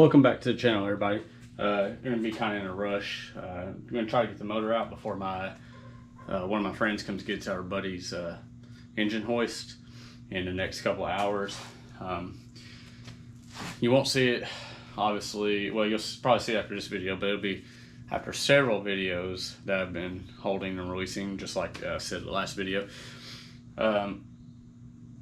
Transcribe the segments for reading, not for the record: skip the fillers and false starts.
Welcome back to the channel, everybody. Going to be kind of in a rush. I'm going to try to get the motor out before my one of my friends comes gets our buddy's engine hoist in the next couple of hours. You won't see it, obviously. Well, you'll probably see it after this video, but it'll be after several videos that I've been holding and releasing, just like I said in the last video.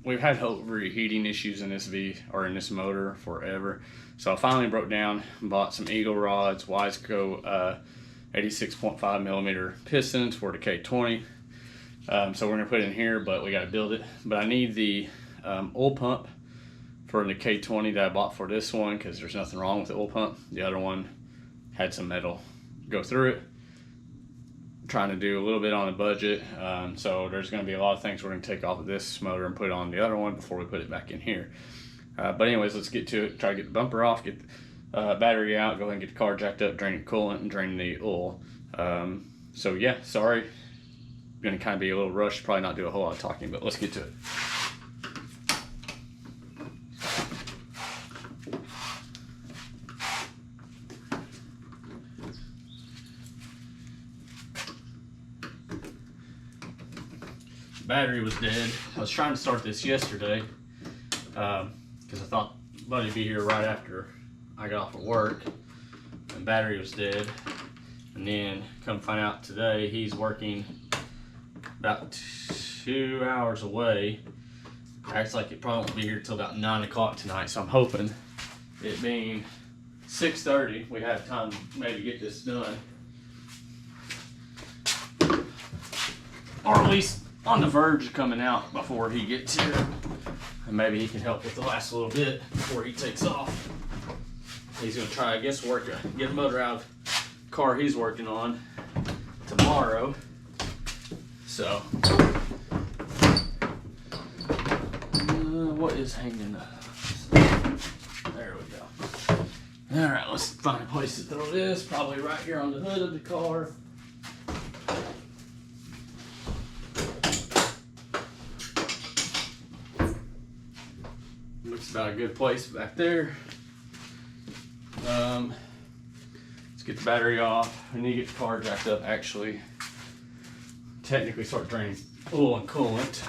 We've had overheating issues in this motor forever. So I finally broke down and bought some Eagle rods, Wiseco 86.5 millimeter pistons for the K20. So we're gonna put it in here, but we gotta build it. But I need the oil pump for the K20 that I bought for this one, because there's nothing wrong with the oil pump. The other one had some metal go through it. Trying to do a little bit on a budget, so there's going to be a lot of things we're going to take off of this motor and put on the other one before we put it back in here. But anyways, let's get to it. Try to get the bumper off, get the battery out, go ahead and get the car jacked up, drain the coolant, and drain the oil. So yeah, sorry, going to kind of be a little rushed, probably not do a whole lot of talking, but let's get to it. Battery was dead. I was trying to start this yesterday because I thought Buddy'd be here right after I got off of work, and battery was dead. And then come find out today he's working about 2 hours away. Acts like it probably won't be here till about 9 o'clock tonight, so I'm hoping, it being 6:30, we have time to maybe get this done, or at least on the verge of coming out before he gets here, and maybe he can help with the last little bit before he takes off. He's gonna try, I guess, get the motor out of the car he's working on tomorrow. So, what is hanging up? There we go. All right, let's find a place to throw this. Probably right here on the hood of the car. Looks about a good place back there. Let's get the battery off. I need to get the car jacked up, actually. Technically start draining oil and coolant.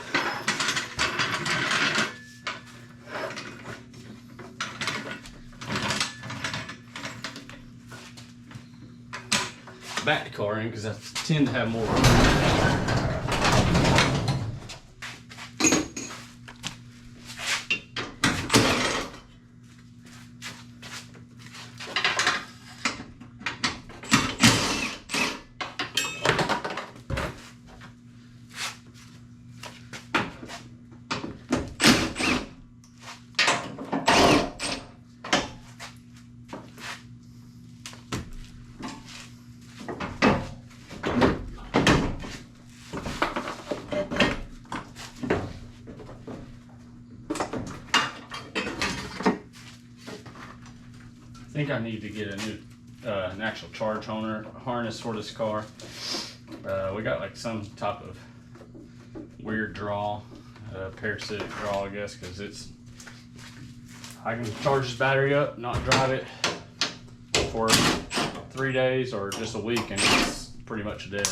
Back the car in, because I tend to have more room. I think I need to get a new, an actual charge harness for this car. We got like some type of weird draw, parasitic draw, I guess, because I can charge this battery up, not drive it for 3 days or just a week, and it's pretty much dead.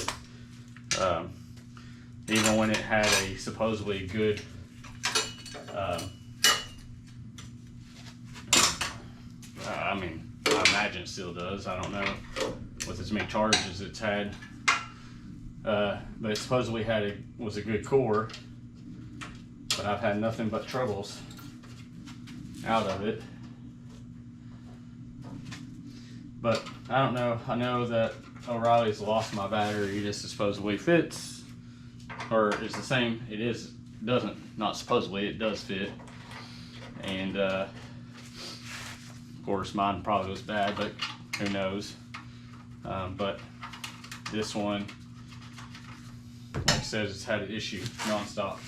Even when it had a supposedly good I imagine it still does. I don't know with as many charges it's had, but it supposedly was a good core. But I've had nothing but troubles out of it. But I don't know. I know that O'Reilly's lost my battery. This supposedly fits, or it's the same. Not supposedly, it does fit, and. Of course, mine probably was bad, but who knows. But this one, like I said, it's had an issue nonstop.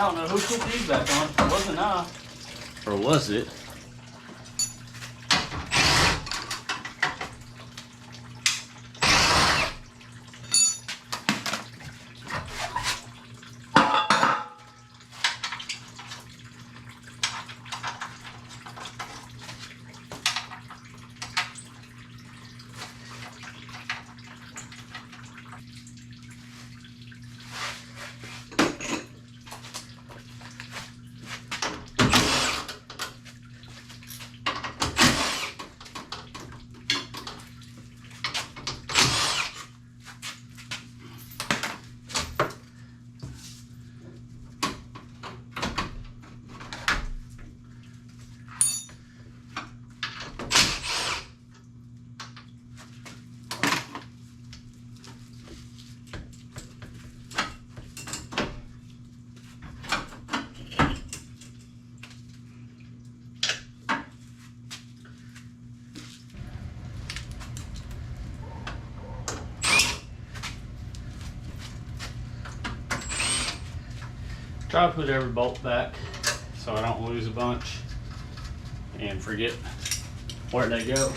don't know who put these back on. It wasn't I. Or was it? Try to put every bolt back so I don't lose a bunch and forget where they go.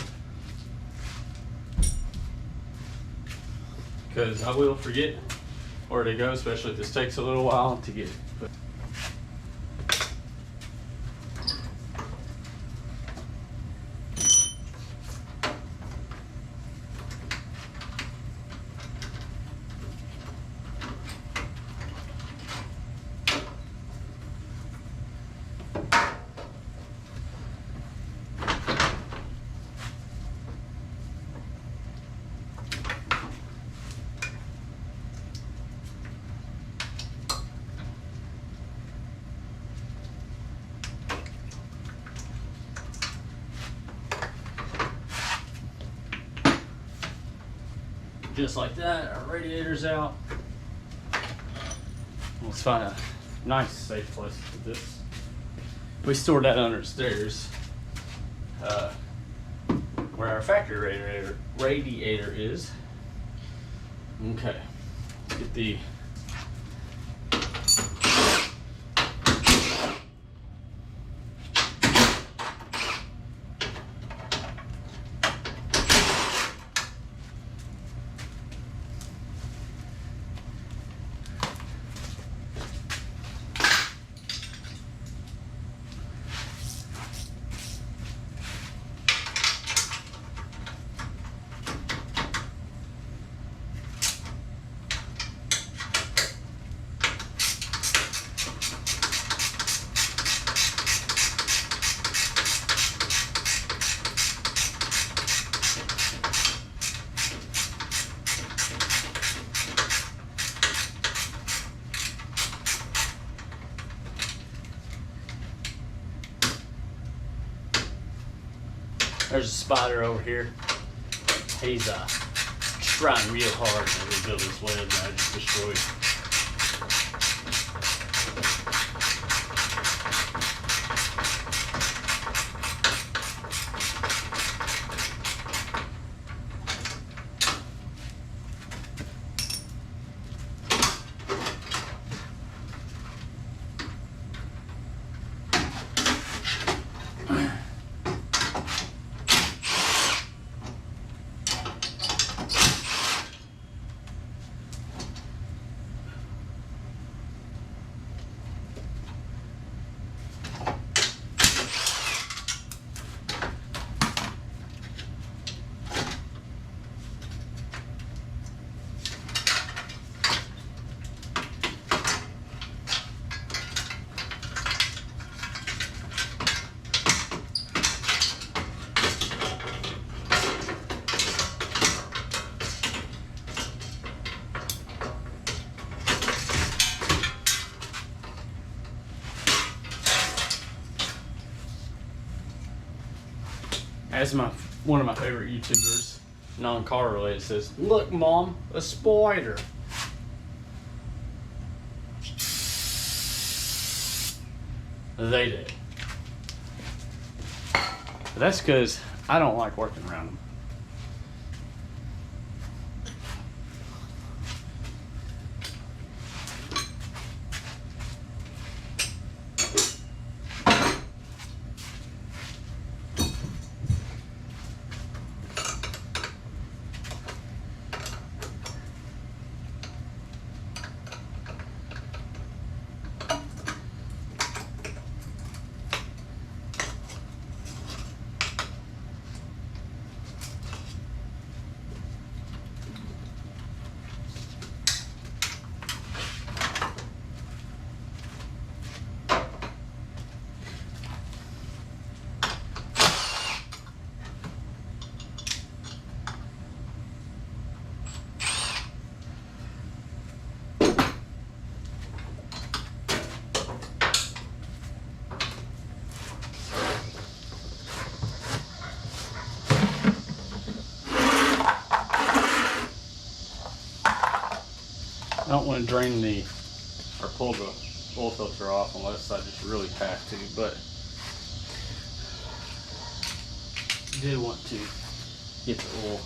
Because I will forget where they go, especially if this takes a little while to get put. Just like that, our radiator's out. Let's find a nice safe place to put this. We stored that under the stairs, where our factory radiator is. Okay, let's get the there's a spider over here. He's trying real hard to rebuild his web that I just destroyed. As one of my favorite YouTubers, non-car related, says, "Look, Mom, a spider." They did. But that's because I don't like working around them. want to drain the, or pull the oil filter off unless I just really have to, but I do want to get the oil.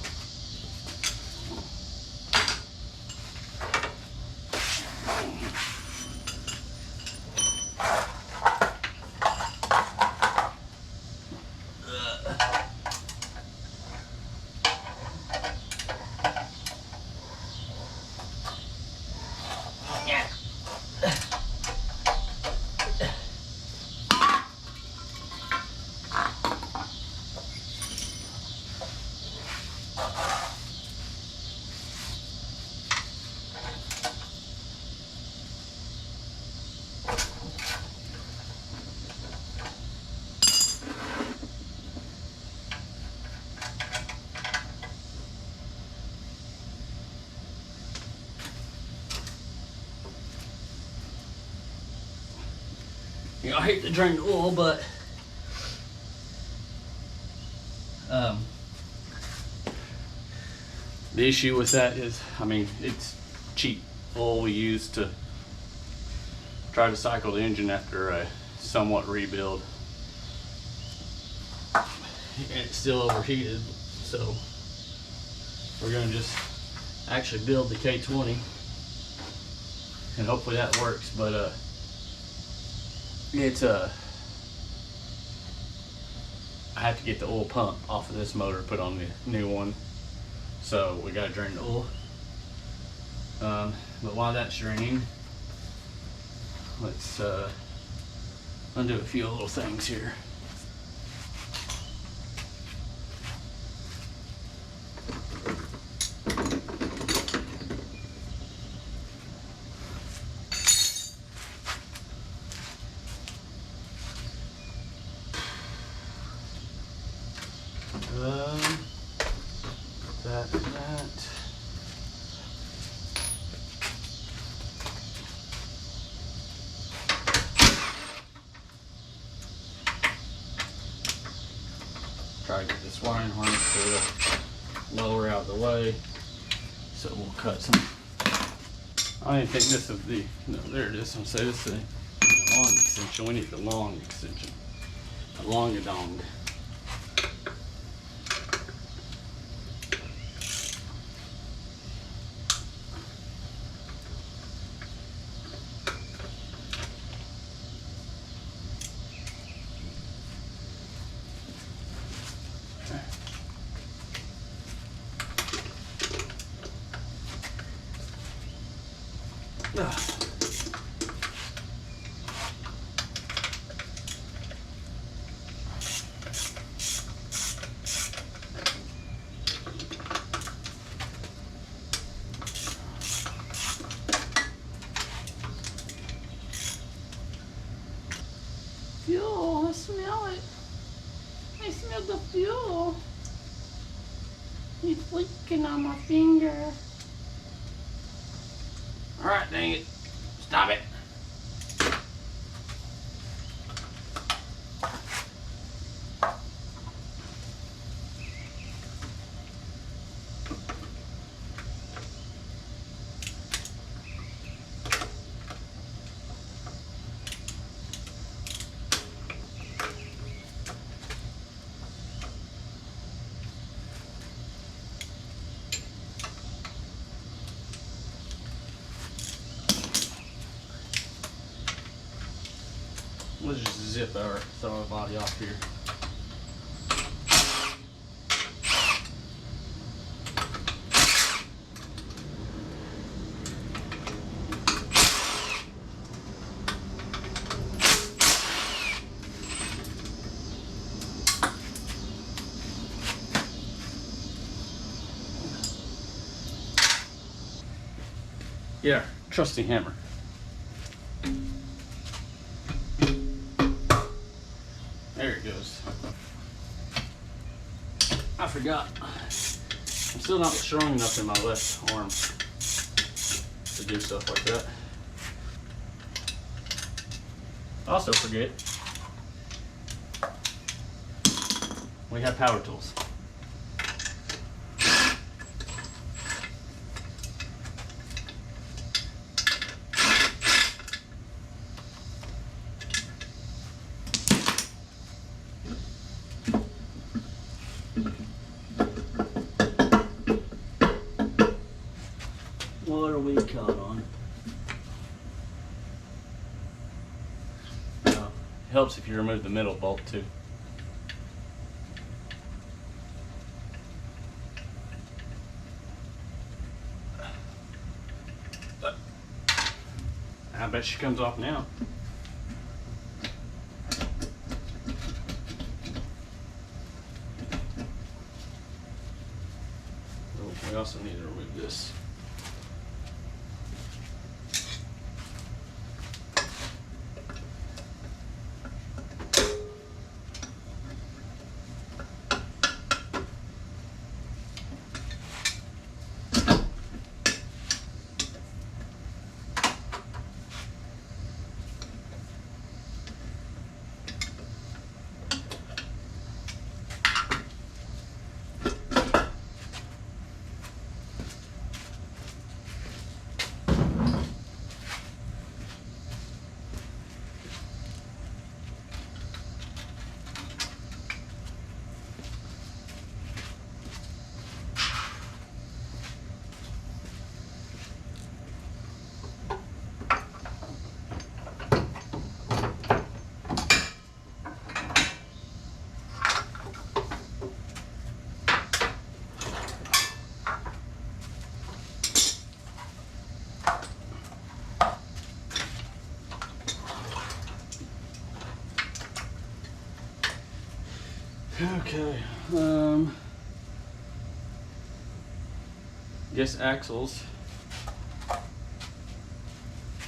You know, I hate to drain the oil, but the issue with that is, I mean, it's cheap oil we use to try to cycle the engine after a somewhat rebuild. And it's still overheated, so we're gonna just actually build the K20 and hopefully that works. But it's I have to get the oil pump off of this motor, put on the new one, so we gotta drain the oil. But while that's draining, let's undo a few little things here. That. Try to get this wiring harness to lower out of the way, so we'll cut some. I didn't think this is the, no, there it is. I'm saying this is the long extension. We need the long extension, the long-a-dong. Fuel, I smell it. I smell the fuel. It's leaking on my finger. Alright, dang it. Stop it. Let's just zip our throttle body off here. Yeah, trusty hammer. There it goes. I forgot. I'm still not strong enough in my left arm to do stuff like that. I also forget we have power tools. we caught on. Helps if you remove the middle bolt too. I bet she comes off now. We also need to remove this. Okay, guess axles.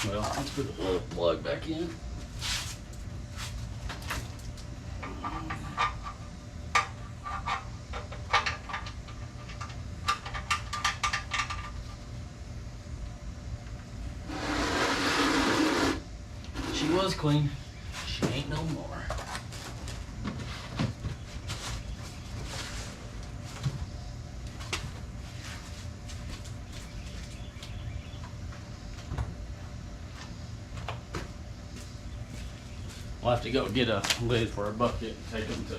Well, let's put the little plug back in. She was clean. She ain't no more. We'll have to go get a lid for a bucket and take them to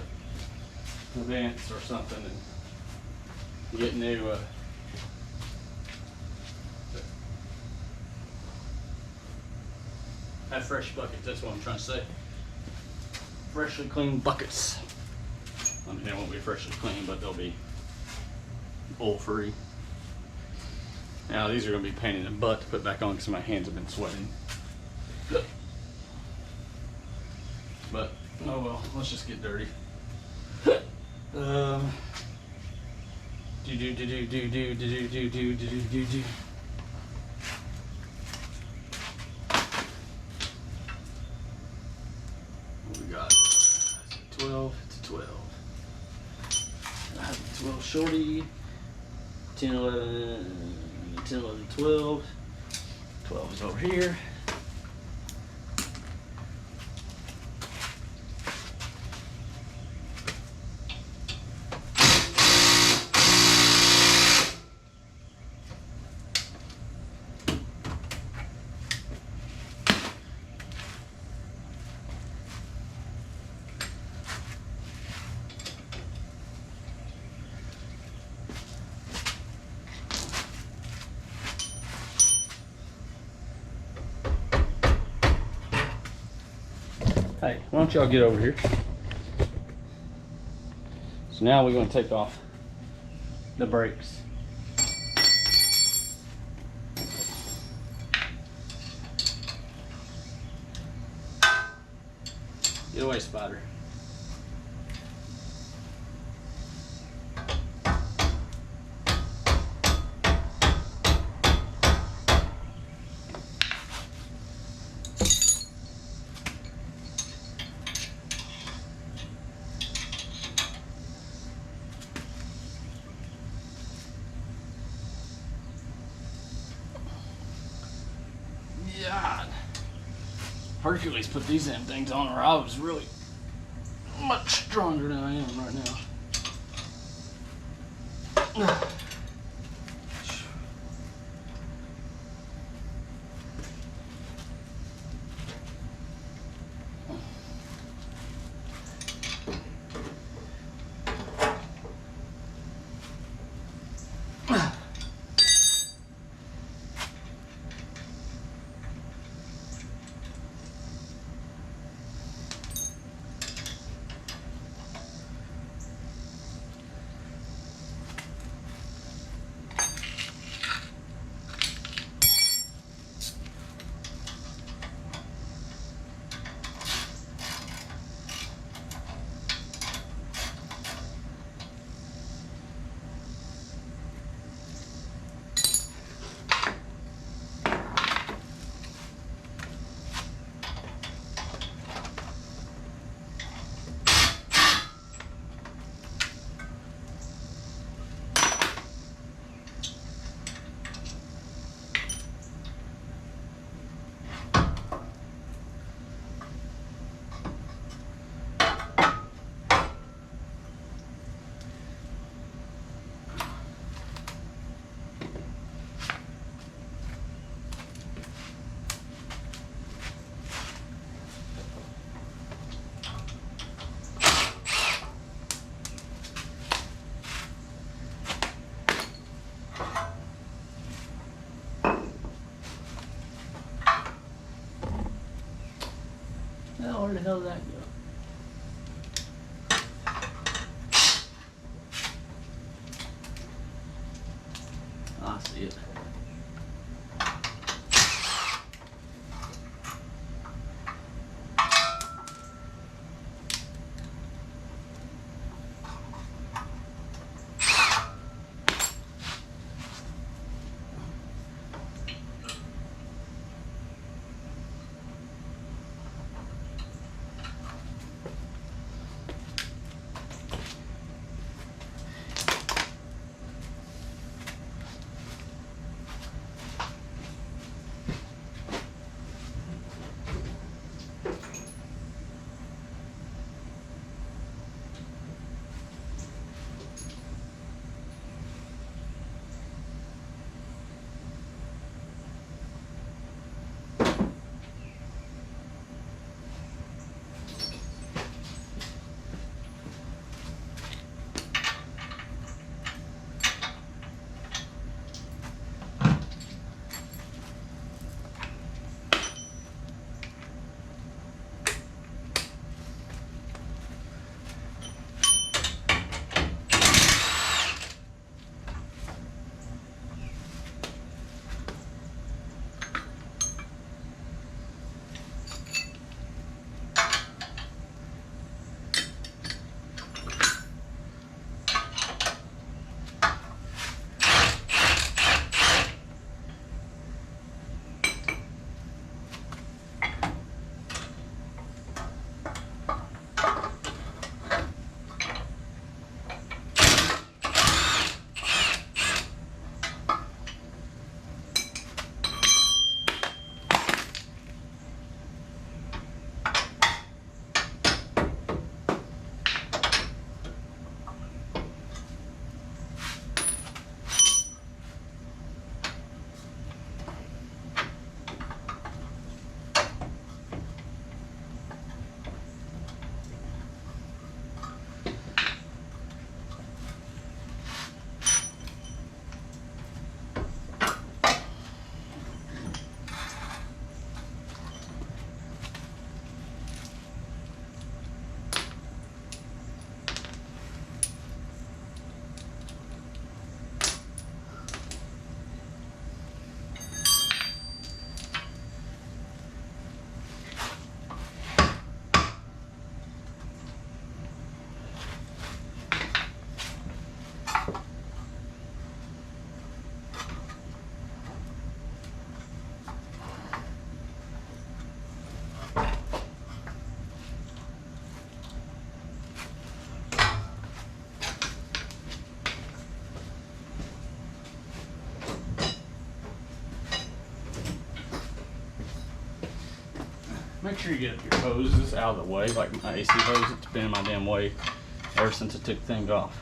Vance or something and get new have fresh buckets. That's what I'm trying to say. Freshly cleaned buckets. I mean, they won't be freshly clean, but they'll be oil free. Now these are going to be pain in the butt to put back on because my hands have been sweating. But oh well, let's just get dirty. Do. What we got? It's a 12. It's a 12. I have a 12 shorty. 10, 11, 10, 11, 12. 12 is over here. Hey, why don't y'all get over here? So now we're going to take off the brakes. Get away, Spider. God. Hercules put these damn things on, or I was really much stronger than I am right now. Where the hell did that go? I see it. Make sure you get your hoses out of the way, like my AC hose. It's been in my damn way ever since I took the thing off.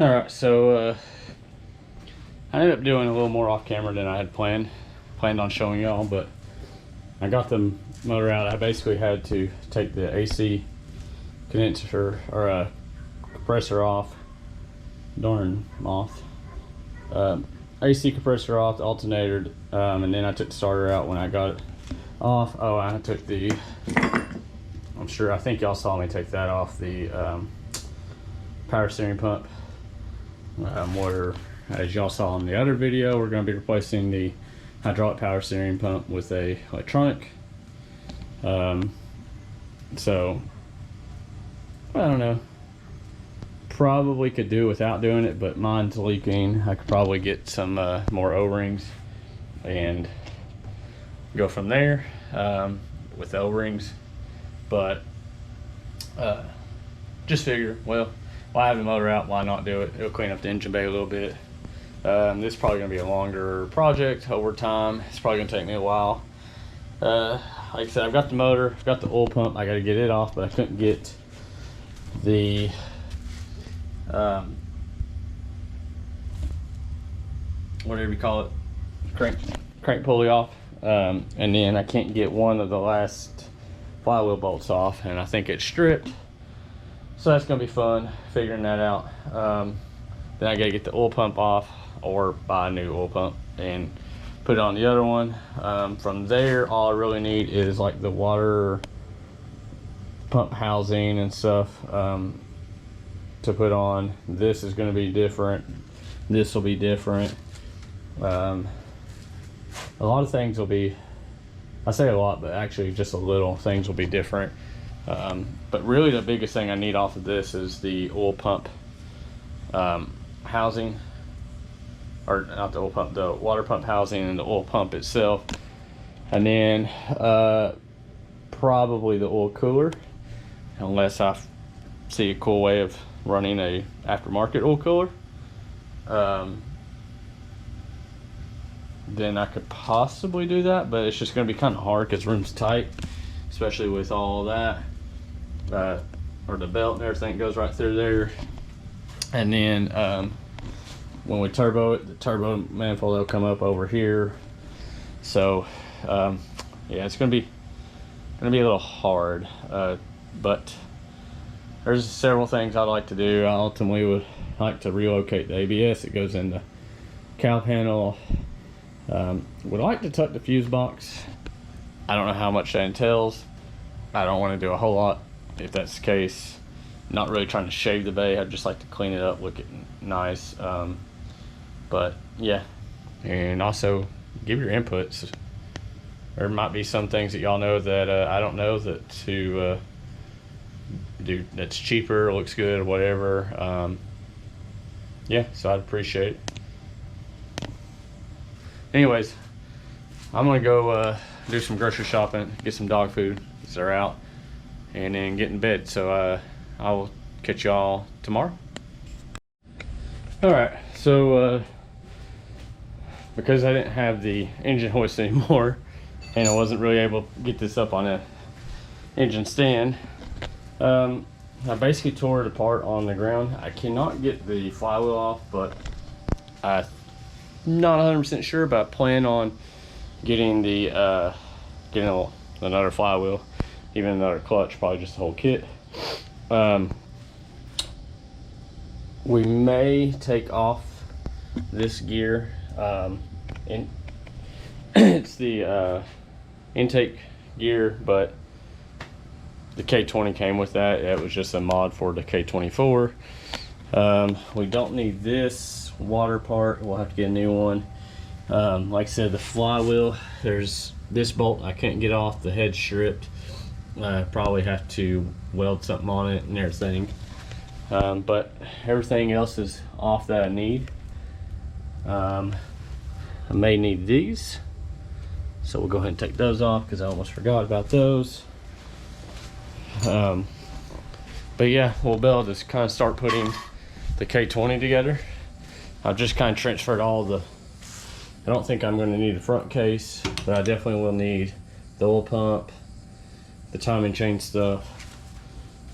All right, so I ended up doing a little more off camera than I had planned on showing y'all, but I got the motor out. I basically had to take the AC condenser or compressor off. Darn moth. AC compressor off, the alternator, and then I took the starter out when I got it off. Oh, I took the, I think y'all saw me take that off, the power steering pump. Where, as y'all saw in the other video, we're going to be replacing the hydraulic power steering pump with a electronic. So I don't know, probably could do without doing it, but mine's leaking. I could probably get some more O-rings and go from there with O-rings, but just figure, well, why have the motor out, why not do it? It'll clean up the engine bay a little bit. This is probably going to be a longer project over time. It's probably going to take me a while. Like I said, I've got the motor, I've got the oil pump. I got to get it off, but I couldn't get the whatever you call it, crank pulley off, and then I can't get one of the last flywheel bolts off, and I think it's stripped. So that's gonna be fun figuring that out. Then I gotta get the oil pump off or buy a new oil pump and put it on the other one. From there, all I really need is like the water pump housing and stuff to put on. This is going to be different. This will be different. A lot of things will be, I say a lot, but actually just a little things will be different. But really the biggest thing I need off of this is the oil pump housing, or not the oil pump, the water pump housing and the oil pump itself. And then probably the oil cooler, unless I see a cool way of running a aftermarket oil cooler. Then I could possibly do that, but it's just going to be kind of hard because room's tight, especially with all that, or the belt and everything goes right through there. And then when we turbo it, the turbo manifold will come up over here. So yeah, it's going to be a little hard, but there's several things I'd like to do. I ultimately would like to relocate the ABS. It goes in the cowl panel. Would like to tuck the fuse box. I don't know how much that entails. I don't want to do a whole lot if that's the case. Not really trying to shave the bay. I'd just like to clean it up, look it nice. But yeah, and also give your inputs. There might be some things that y'all know that I don't know that to do that's cheaper, looks good, or whatever. Yeah, so I'd appreciate it. Anyways, I'm gonna go do some grocery shopping, get some dog food because they're out, and then get in bed. So I will catch y'all tomorrow. All right, so because I didn't have the engine hoist anymore, and I wasn't really able to get this up on a engine stand, I basically tore it apart on the ground. I cannot get the flywheel off, but I'm not 100% sure, but I plan on getting the another flywheel, even another clutch, probably just the whole kit. We may take off this gear, and it's the intake gear, but the K20 came with that. It was just a mod for the K24. We don't need this water part. We'll have to get a new one. Like I said, the flywheel, there's this bolt I can't get off. The head's stripped. Probably have to weld something on it and everything. But everything else is off that I need. I may need these, so we'll go ahead and take those off because I almost forgot about those. But yeah, we'll be able to kind of start putting the K20 together. I've just kind of transferred all the, I don't think I'm going to need a front case, but I definitely will need the oil pump, the timing chain stuff.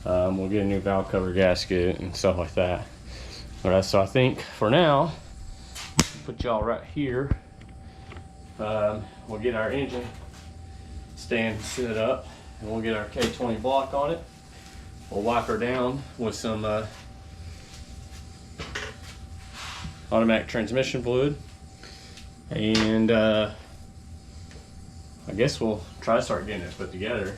We'll get a new valve cover gasket and stuff like that. All right, so I think for now, put y'all right here. We'll get our engine stand set up, and we'll get our K20 block on it. We'll wipe her down with some automatic transmission fluid, and I guess we'll try to start getting it put together.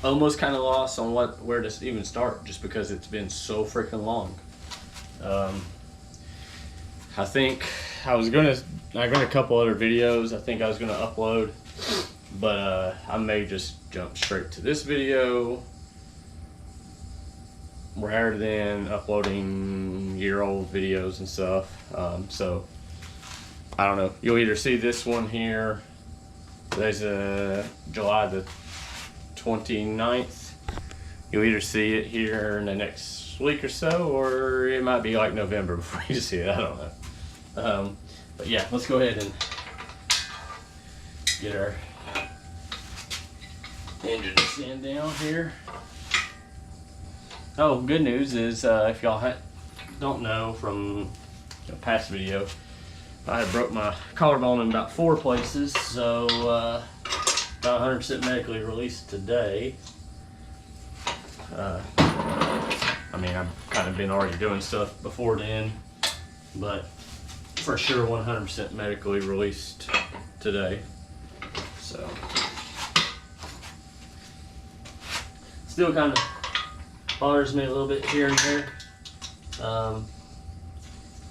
Almost kind of lost on where to even start, just because it's been so freaking long. I think I got a couple other videos I think I was gonna upload, but I may just jump straight to this video rather than uploading year-old videos and stuff. So I don't know. You'll either see this one here. Today's July the 29th. You'll either see it here in the next week or so, or it might be like November before you see it. I don't know. But yeah, let's go ahead and get our engine stand down here. Oh, good news is if y'all don't know from a past video, I had broke my collarbone in about 4 places, so about 100% medically released today. I mean, I've kind of been already doing stuff before then, but for sure 100% medically released today. So still kind of bothers me a little bit here and there. I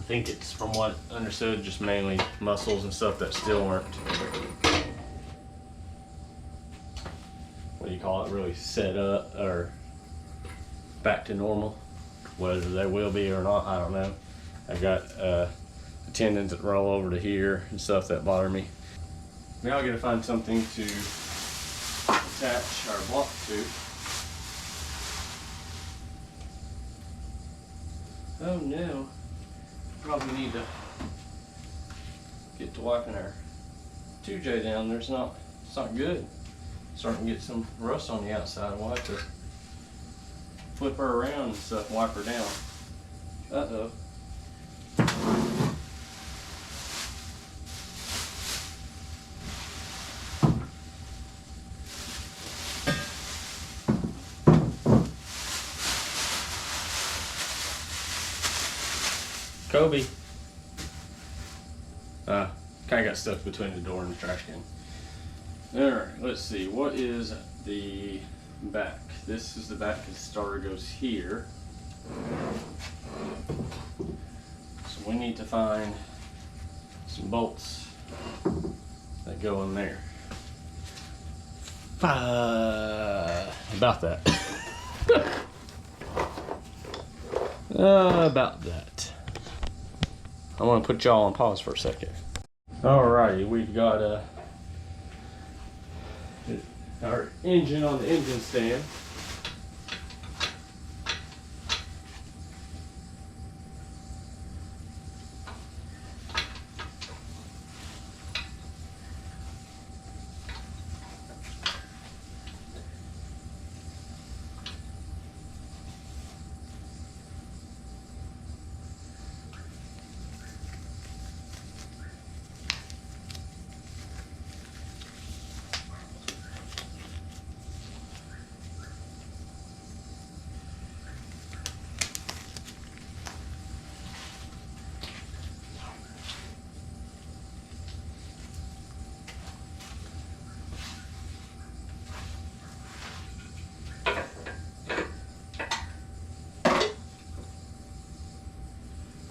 think it's, from what I understood, just mainly muscles and stuff that still aren't, what do you call it, really set up or back to normal. Whether they will be or not, I don't know. I've got tendons that roll over to here and stuff that bother me. Now I gotta find something to attach our block to. Oh no, probably need to get to wiping our 2J down. It's not good. Starting to get some rust on the outside. We'll have to flip her around and stuff, wipe her down. Uh-oh. Kobe. Kind of got stuck between the door and the trash can. Alright, let's see. What is the back? This is the back. The starter goes here. So we need to find some bolts that go in there. About that. About that. I want to put y'all on pause for a second. Alrighty, we've got our engine on the engine stand.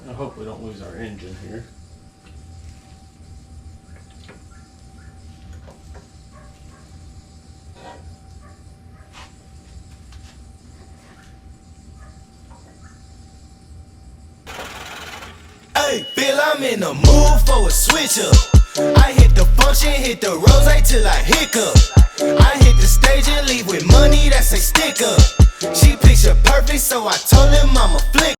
I hope we don't lose our engine here. Hey, Bill, I'm in the mood for a switch up. I hit the function, hit the rose till I hiccup. I hit the stage and leave with money that's a stick up. She picture perfect, so I told him I'm a flick.